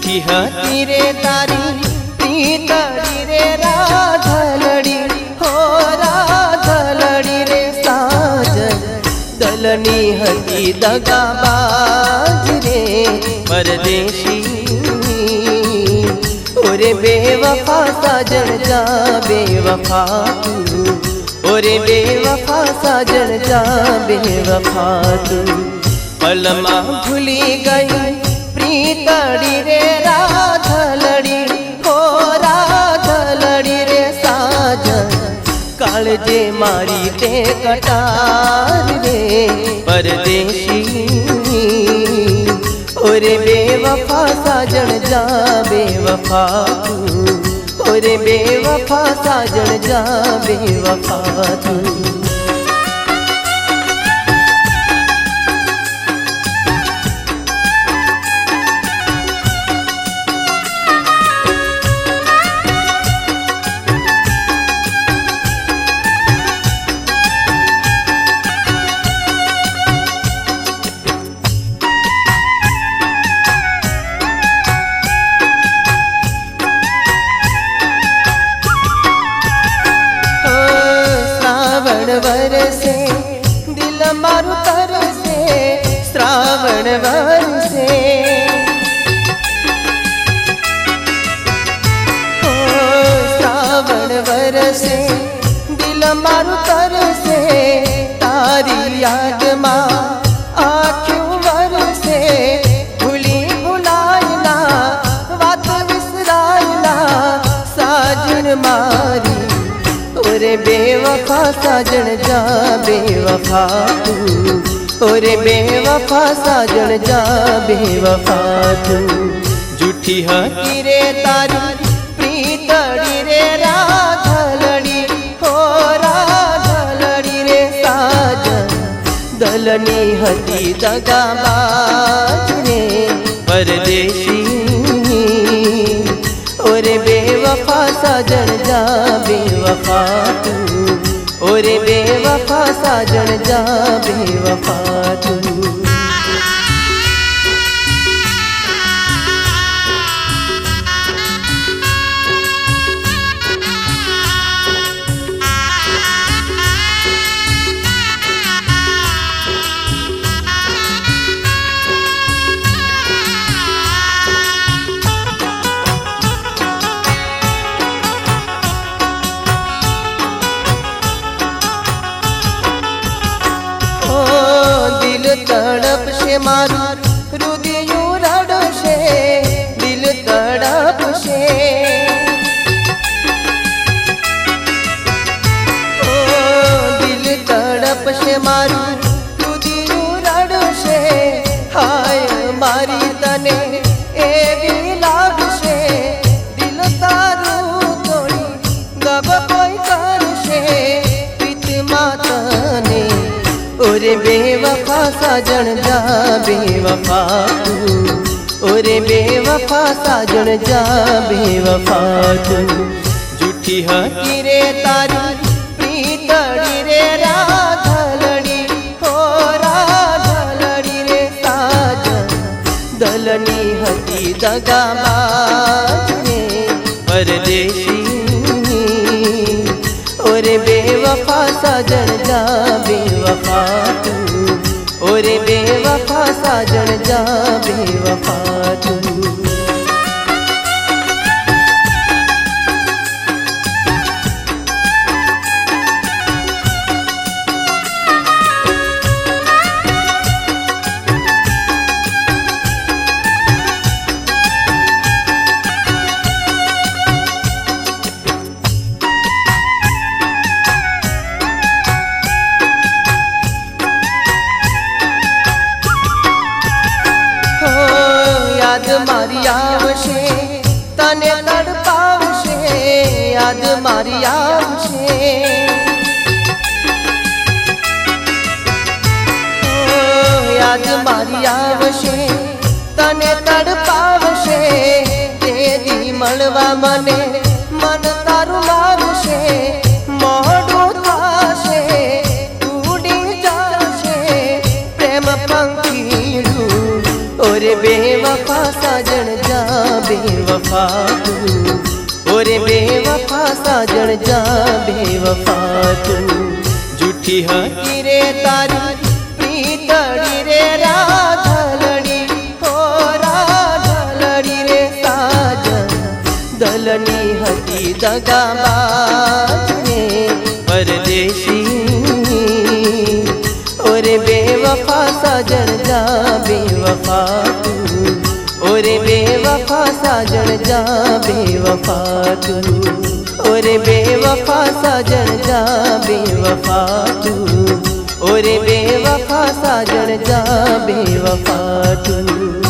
जूठी हती रे तारी प्रीतड़ी रे राधलड़ी हो राधलड़ी रे साजन दलनी हती दगाबाज रे परदेशी ओरे बेवफा साजन जा बेवफा तू ओरे बेवफा साजन जा बेवफा तू पलमा भूली गई प्रीतड़ी रे राधलड़ी हो राधलड़ी रे साजन कालजे मारी ते कटार रे परदेशी ओरे बेवफा साजन जा बेवफा तू ओरे बेवफा साजन जा बेवफा तू वरसे दिल मारू तरसे श्रावण वरसे श्रावण वरसे दिल मारू तरसे तारी याद मां आँखों वरसे भूली भुलायना वात विसरायना साजन मारी ओरे बेवफा साजन जा बेवफा तू ओरे बेवफा साजन जा बेवफा तू जूठी हती रे तारी प्रीतड़ी रे राधलड़ी हो राधलड़ी रे साजन दलनी हती दगाबाज रे परदेशी ओरे बेवफा साजन जा बेवफा तू ओरे बेवफा साजन जा बेवफा तू तड़प से मारू रुदियों रड़से दिल तड़प से दिल तड़प से मारू रुदियों रड़से हाय मारी तने एवी लाग से दिल तारू तोड़ी गब कोई कर से पित मातने ओरे बेवफा साजन जा बेवफा तू ओरे बेवफा साजन जा बेवफा तू जूठी हती रे तारी प्रीतड़ी रे राधलड़ी हो राधलड़ी रे साजन दलनी हती दगाबाज रे परदेशी ओरे बेवफा साजन जा बेवफा तू ओरे बेवफा साजन जा बेवफा तू याद मारी आवशे तने तड़पावशे याद मारी आवशे याद मारी आवशे तने तड़पावशे तेरी मळवा मने मन तारू मावशे मोडू थाशे उड़ी जाशे प्रेम पंखीड़ू ओरे बेवफा साजन जा बेवफा तू, ओरे बेवफा साजन जा बेवफा तू। झूठी हकी रे तारी प्रीतड़ी रे राधलड़ी, हो राधलड़ी रे साजन दलनी हकी दगाबाज रे परदेशी। ओरे बेवफा साजन जा बेवफा तू, ओरे बेवफा साजन जा बेवफा तू, ओरे बेवफा साजन जा बेवफा तू, ओरे बेवफा साजन जा बेवफा तू।